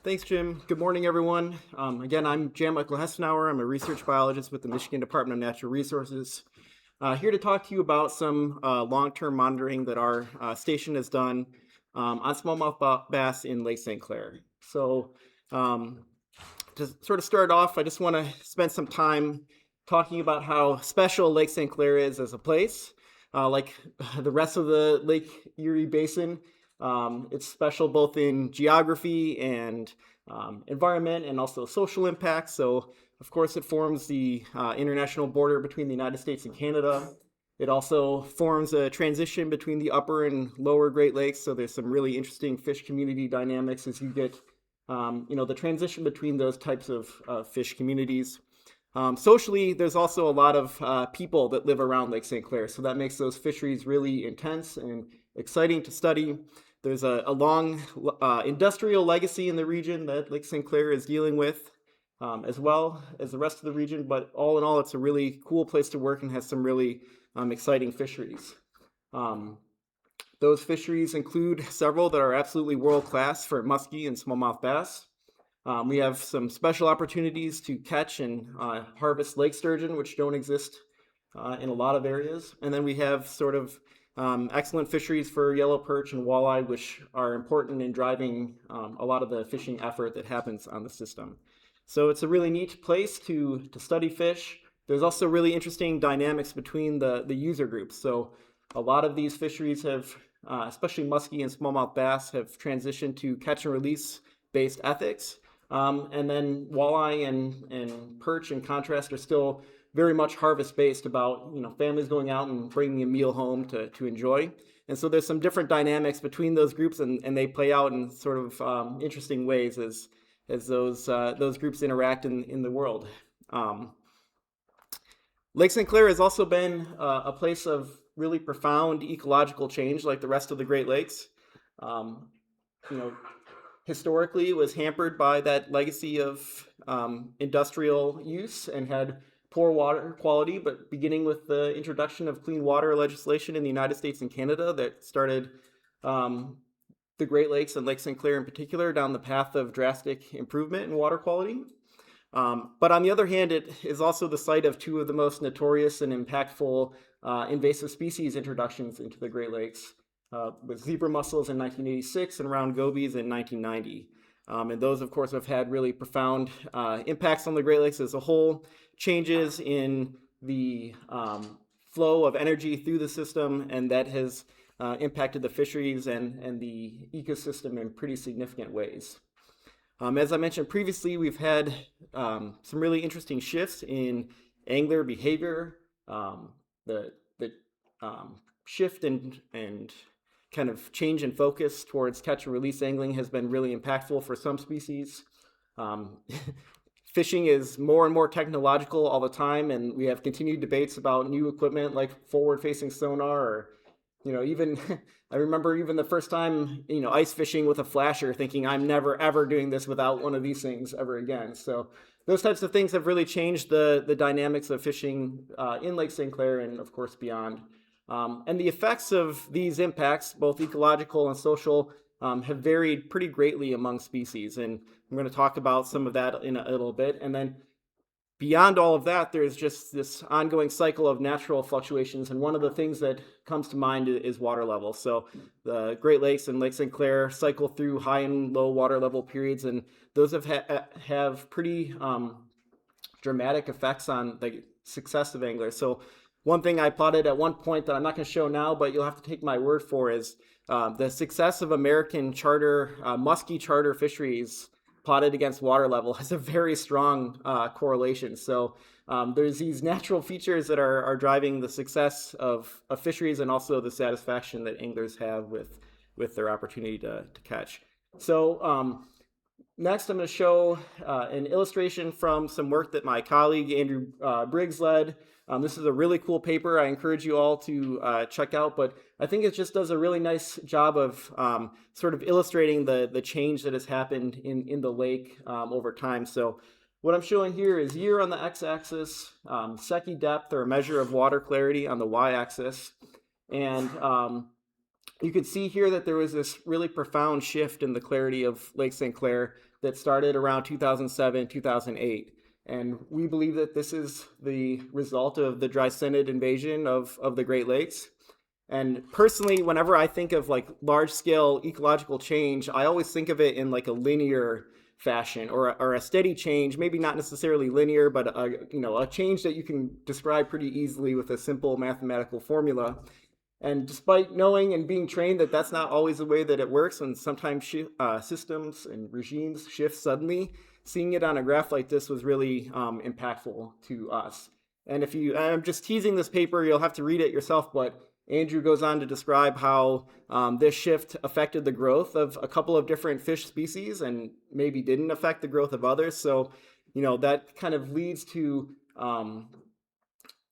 Thanks, Jim. Good morning, everyone. Again, I'm Jan Michael Hessenauer. I'm a research biologist with the Michigan Department of Natural Resources. Here to talk to you about some long-term monitoring that our station has done on smallmouth bass in Lake St. Clair. So to sort of start off, I just want to spend some time talking about how special Lake St. Clair is as a place. Like the rest of the Lake Erie Basin, it's special both in geography and environment and also social impact. So, of course, it forms the international border between the United States and Canada. It also forms a transition between the upper and lower Great Lakes. So there's some really interesting fish community dynamics as you get, the transition between those types of fish communities. Socially, there's also a lot of people that live around Lake St. Clair, so that makes those fisheries really intense and exciting to study. There's a long industrial legacy in the region that Lake St. Clair is dealing with, as well as the rest of the region, but all in all, it's a really cool place to work and has some really exciting fisheries. Those fisheries include several that are absolutely world-class for muskie and smallmouth bass. We have some special opportunities to catch and harvest lake sturgeon, which don't exist in a lot of areas. And then we have sort of excellent fisheries for yellow perch and walleye, which are important in driving a lot of the fishing effort that happens on the system. So it's a really neat place to study fish. There's also really interesting dynamics between the user groups. So a lot of these fisheries have, especially muskie and smallmouth bass, have transitioned to catch and release based ethics. And then walleye and perch, in contrast, are still very much harvest based, about families going out and bringing a meal home to enjoy. And so there's some different dynamics between those groups, and they play out in sort of interesting ways as those groups interact in the world. Lake St. Clair has also been a place of really profound ecological change, like the rest of the Great Lakes. Historically, it was hampered by that legacy of industrial use and had poor water quality, but beginning with the introduction of clean water legislation in the United States and Canada that started the Great Lakes and Lake St. Clair in particular down the path of drastic improvement in water quality. But on the other hand, it is also the site of two of the most notorious and impactful invasive species introductions into the Great Lakes, with zebra mussels in 1986 and round gobies in 1990. And those, of course, have had really profound impacts on the Great Lakes as a whole, changes in the flow of energy through the system, and that has impacted the fisheries and the ecosystem in pretty significant ways. As I mentioned previously, we've had some really interesting shifts in angler behavior. The shift and kind of change in focus towards catch and release angling has been really impactful for some species. Fishing is more and more technological all the time, and we have continued debates about new equipment like forward-facing sonar, or even I remember even the first time ice fishing with a flasher, thinking I'm never ever doing this without one of these things ever again. So those types of things have really changed the dynamics of fishing in Lake St. Clair and of course beyond. And the effects of these impacts, both ecological and social, have varied pretty greatly among species. And I'm going to talk about some of that in a little bit. And then beyond all of that, there's just this ongoing cycle of natural fluctuations. And one of the things that comes to mind is water level. So the Great Lakes and Lake St. Clair cycle through high and low water level periods. And those have pretty dramatic effects on the success of anglers. So one thing I plotted at one point that I'm not going to show now, but you'll have to take my word for, is the success of American charter, muskie charter fisheries plotted against water level has a very strong correlation. So there's these natural features that are driving the success of fisheries and also the satisfaction that anglers have with their opportunity to catch. So next, I'm going to show an illustration from some work that my colleague Andrew Briggs led. This is a really cool paper I encourage you all to check out, but I think it just does a really nice job of sort of illustrating the change that has happened in the lake over time. So what I'm showing here is year on the x-axis, Secchi depth, or a measure of water clarity, on the y-axis. And you can see here that there was this really profound shift in the clarity of Lake St. Clair that started around 2007, 2008. And we believe that this is the result of the Dreissenid invasion of the Great Lakes. And personally, whenever I think of like large scale ecological change, I always think of it in like a linear fashion or a steady change, maybe not necessarily linear, but a change that you can describe pretty easily with a simple mathematical formula. And despite knowing and being trained that that's not always the way that it works, and sometimes systems and regimes shift suddenly, seeing it on a graph like this was really impactful to us. And I'm just teasing this paper, you'll have to read it yourself, but Andrew goes on to describe how this shift affected the growth of a couple of different fish species and maybe didn't affect the growth of others. So, that kind of leads to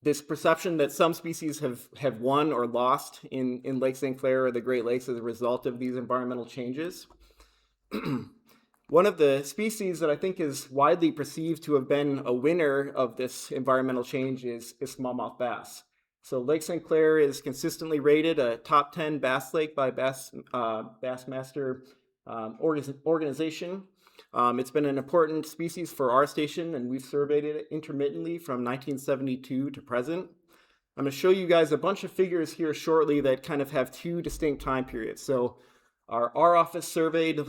this perception that some species have won or lost in Lake St. Clair or the Great Lakes as a result of these environmental changes. One of the species that I think is widely perceived to have been a winner of this environmental change is smallmouth bass. So Lake St. Clair is consistently rated a top 10 bass lake by Bassmaster organization. It's been an important species for our station, and we've surveyed it intermittently from 1972 to present. I'm going to show you guys a bunch of figures here shortly that kind of have two distinct time periods. So our office surveyed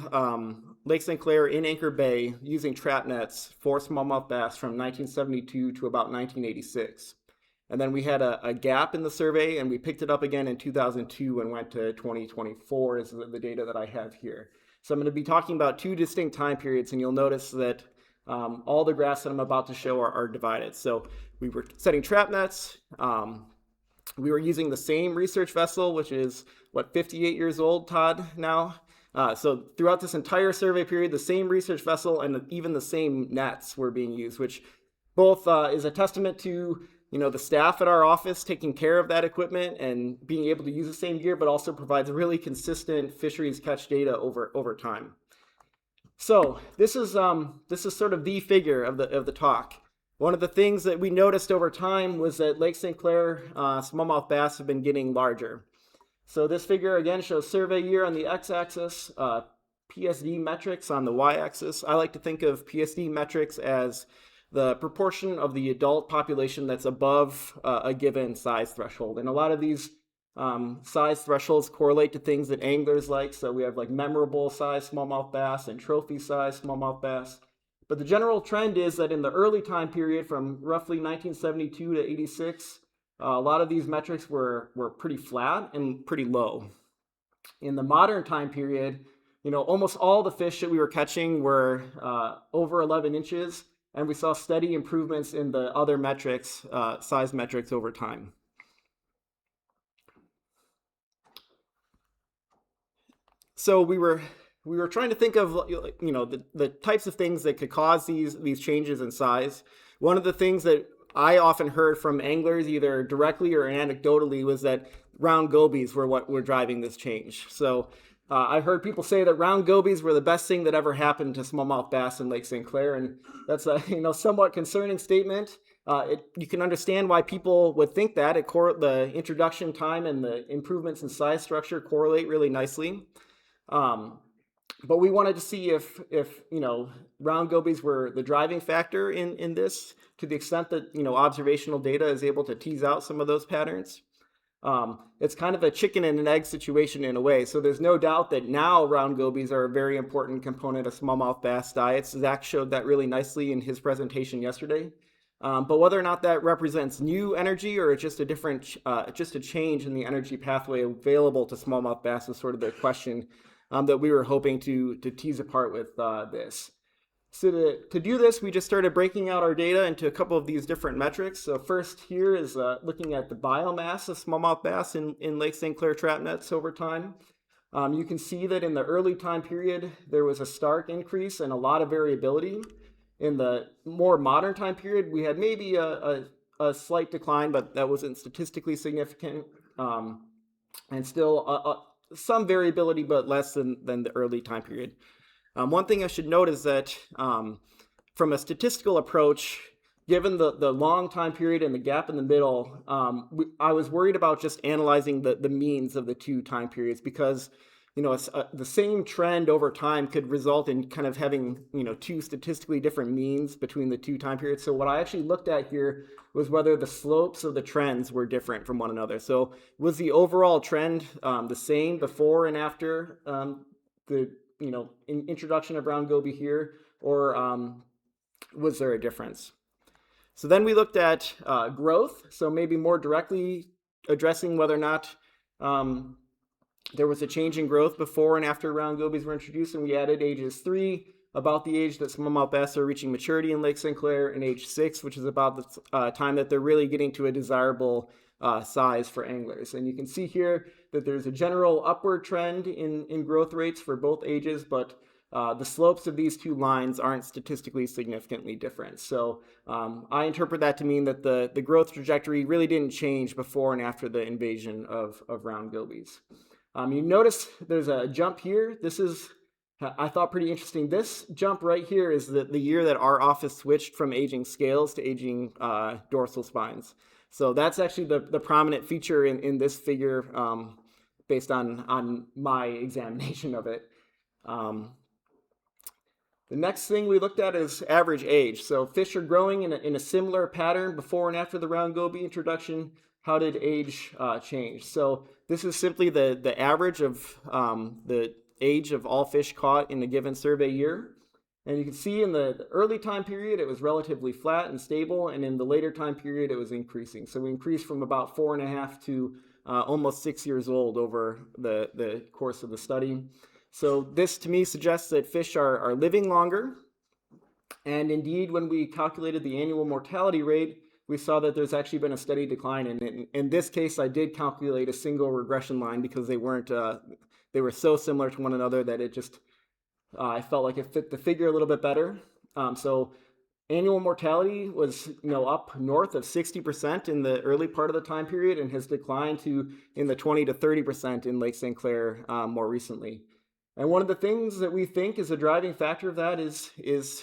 Lake St. Clair in Anchor Bay using trap nets for smallmouth bass from 1972 to about 1986. And then we had a gap in the survey, and we picked it up again in 2002 and went to 2024 is the data that I have here. So I'm going to be talking about two distinct time periods, and you'll notice that all the graphs that I'm about to show are divided. So we were setting trap nets. We were using the same research vessel, which is, 58 years old, Todd, now? So throughout this entire survey period, the same research vessel and even the same nets were being used, which both is a testament to the staff at our office taking care of that equipment and being able to use the same gear, but also provides really consistent fisheries catch data over time. So this is sort of the figure of the talk. One of the things that we noticed over time was that Lake St. Clair smallmouth bass have been getting larger. So this figure again shows survey year on the x-axis, PSD metrics on the y-axis. I like to think of PSD metrics as the proportion of the adult population that's above a given size threshold. And a lot of these size thresholds correlate to things that anglers like. So we have like memorable size smallmouth bass and trophy size smallmouth bass. But the general trend is that in the early time period from roughly 1972 to 86, a lot of these metrics were pretty flat and pretty low. In the modern time period, almost all the fish that we were catching were over 11 inches. And we saw steady improvements in the other metrics, size metrics over time. So we were trying to think of the types of things that could cause these changes in size. One of the things that I often heard from anglers, either directly or anecdotally, was that round gobies were what were driving this change. So I heard people say that round gobies were the best thing that ever happened to smallmouth bass in Lake St. Clair, and that's a somewhat concerning statement. You can understand why people would think that. The introduction time and the improvements in size structure correlate really nicely. But we wanted to see if round gobies were the driving factor in this, to the extent that observational data is able to tease out some of those patterns. It's kind of a chicken and an egg situation in a way. So there's no doubt that now round gobies are a very important component of smallmouth bass diets. Zach showed that really nicely in his presentation yesterday. But whether or not that represents new energy or just a change in the energy pathway available to smallmouth bass is sort of the question that we were hoping to tease apart with this. So to do this, we just started breaking out our data into a couple of these different metrics. So first here is looking at the biomass of smallmouth bass in Lake St. Clair trap nets over time. You can see that in the early time period, there was a stark increase and a lot of variability. In the more modern time period, we had maybe a slight decline, but that wasn't statistically significant. And still some variability, but less than the early time period. One thing I should note is that from a statistical approach, given the long time period and the gap in the middle, I was worried about just analyzing the means of the two time periods, because the same trend over time could result in kind of having, two statistically different means between the two time periods. So what I actually looked at here was whether the slopes of the trends were different from one another. So was the overall trend the same before and after the, introduction of round goby here, or was there a difference? So then we looked at growth, so maybe more directly addressing whether or not there was a change in growth before and after round gobies were introduced, and we added ages 3, about the age that smallmouth bass are reaching maturity in Lake St. Clair, and age 6, which is about the time that they're really getting to a desirable size for anglers. And you can see here that there's a general upward trend in growth rates for both ages, but the slopes of these two lines aren't statistically significantly different. So I interpret that to mean that the growth trajectory really didn't change before and after the invasion of round gobies. You notice there's a jump here. This is, I thought, pretty interesting. This jump right here is the year that our office switched from aging scales to aging dorsal spines. So that's actually the prominent feature in this figure based on my examination of it. The next thing we looked at is average age. So fish are growing in a similar pattern before and after the round goby introduction. How did age change? So this is simply the average of the age of all fish caught in a given survey year. And you can see in the early time period, it was relatively flat and stable. And in the later time period, it was increasing. So we increased from about 4.5 to almost 6 years old over the course of the study. So this to me suggests that fish are living longer. And indeed, when we calculated the annual mortality rate, we saw that there's actually been a steady decline. And in this case, I did calculate a single regression line because they were so similar to one another that it just, I felt like it fit the figure a little bit better. So annual mortality was, up north of 60% in the early part of the time period and has declined to in the 20 to 30% in Lake St. Clair more recently. And one of the things that we think is a driving factor of that is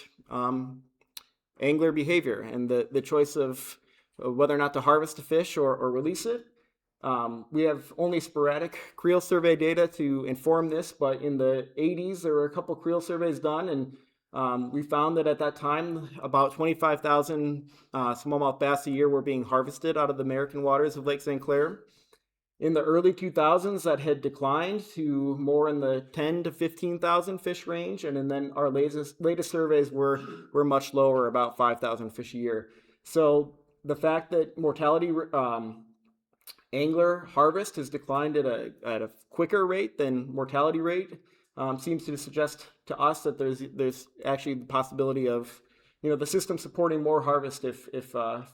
angler behavior and the choice of whether or not to harvest a fish or release it. We have only sporadic creel survey data to inform this, but in the 80s, there were a couple creel surveys done, and we found that at that time, about 25,000 smallmouth bass a year were being harvested out of the American waters of Lake St. Clair. In the early 2000s, that had declined to more in the 10 to 15,000 fish range, and then our latest surveys were much lower, about 5,000 fish a year. So the fact that mortality angler harvest has declined at a quicker rate than mortality rate seems to suggest to us that there's actually the possibility of the system supporting more harvest if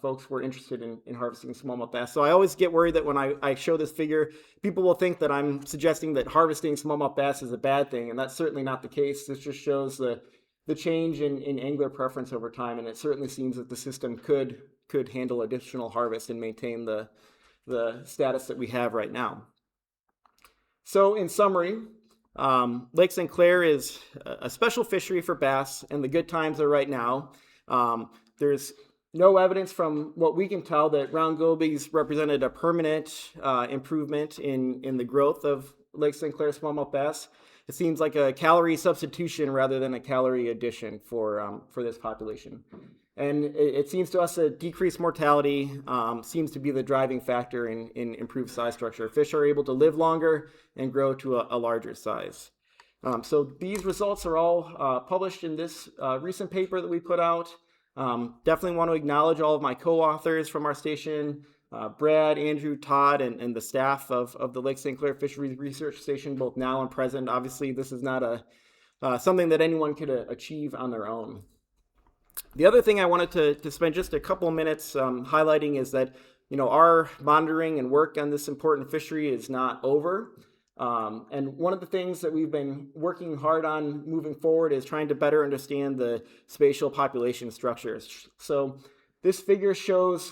folks were interested in harvesting smallmouth bass. So I always get worried that when I show this figure, people will think that I'm suggesting that harvesting smallmouth bass is a bad thing, and that's certainly not the case. This just shows the change in angler preference over time, and it certainly seems that the system could handle additional harvest and maintain the status that we have right now. So in summary, Lake St. Clair is a special fishery for bass, and the good times are right now. There's no evidence from what we can tell that round gobies represented a permanent improvement in the growth of Lake St. Clair smallmouth bass. It seems like a calorie substitution rather than a calorie addition for this population. And it seems to us that decreased mortality seems to be the driving factor in improved size structure. Fish are able to live longer and grow to a larger size. So these results are all published in this recent paper that we put out. Definitely want to acknowledge all of my co-authors from our station, Brad, Andrew, Todd, and the staff of the Lake St. Clair Fisheries Research Station, both now and present. Obviously, this is not something that anyone could achieve on their own. The other thing I wanted to spend just a couple of minutes highlighting is that our monitoring and work on this important fishery is not over. And one of the things that we've been working hard on moving forward is trying to better understand the spatial population structures. So this figure shows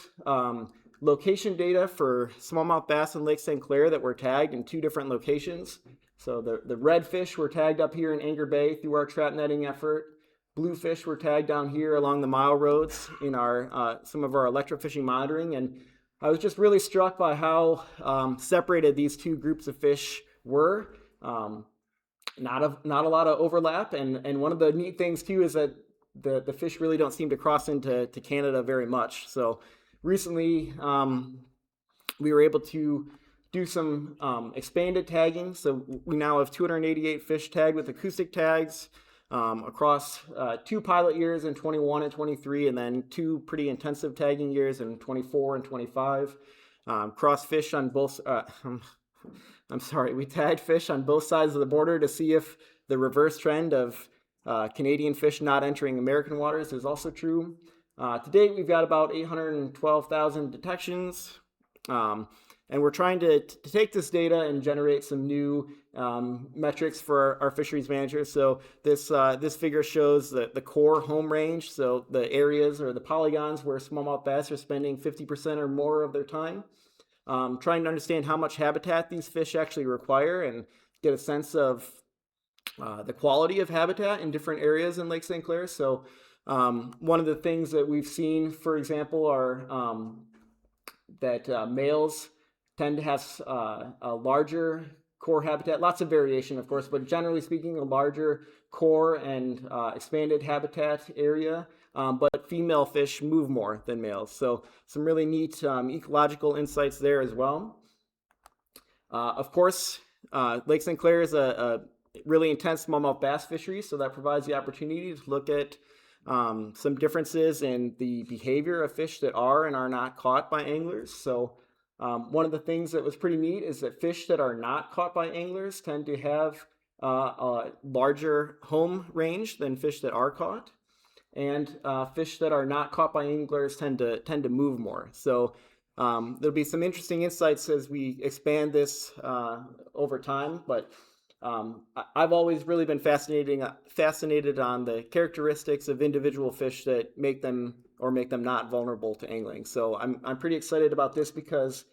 location data for smallmouth bass in Lake St. Clair that were tagged in 2 different locations. So the redfish were tagged up here in Anchor Bay through our trap netting effort. Bluefish were tagged down here along the mile roads in some of our electrofishing monitoring, and I was just really struck by how separated these 2 groups of fish were. not a lot of overlap, and one of the neat things too is that the fish really don't seem to cross into Canada very much. So recently, we were able to do some expanded tagging. So we now have 288 fish tagged with acoustic tags across 2 pilot years in 21 and 23, and then 2 pretty intensive tagging years in 24 and 25. Cross fish on both. I'm sorry, we tagged fish on both sides of the border to see if the reverse trend of Canadian fish not entering American waters is also true. To date, we've got about 812,000 detections. And we're trying to take this data and generate some new metrics for our fisheries managers. So this figure shows the core home range, so the areas or the polygons where smallmouth bass are spending 50% or more of their time. Trying to understand how much habitat these fish actually require and get a sense of the quality of habitat in different areas in Lake St. Clair. So one of the things that we've seen, for example, are that males tend to have a larger core habitat, lots of variation, of course, but generally speaking, a larger core and expanded habitat area. But female fish move more than males. So some really neat ecological insights there as well. Of course, Lake St. Clair is a really intense smallmouth bass fishery, so that provides the opportunity to look at some differences in the behavior of fish that are and are not caught by anglers. So one of the things that was pretty neat is that fish that are not caught by anglers tend to have a larger home range than fish that are caught. And fish that are not caught by anglers tend to move more. So there'll be some interesting insights as we expand this over time. But I've always really been fascinated on the characteristics of individual fish that make them not vulnerable to angling. So I'm pretty excited about this because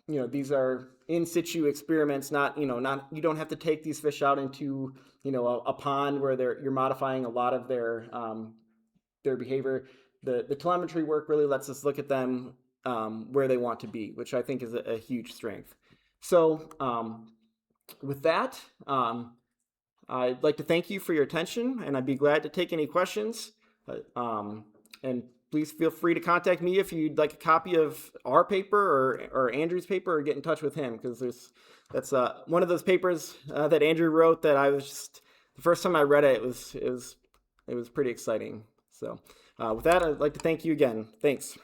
these are in situ experiments. Not you don't have to take these fish out into a pond where you're modifying a lot of their behavior. The telemetry work really lets us look at them where they want to be, which I think is a huge strength. So with that, I'd like to thank you for your attention, and I'd be glad to take any questions. And please feel free to contact me if you'd like a copy of our paper or Andrew's paper, or get in touch with him, because that's one of those papers that Andrew wrote that I was just, the first time I read it, it was pretty exciting. So with that, I'd like to thank you again. Thanks.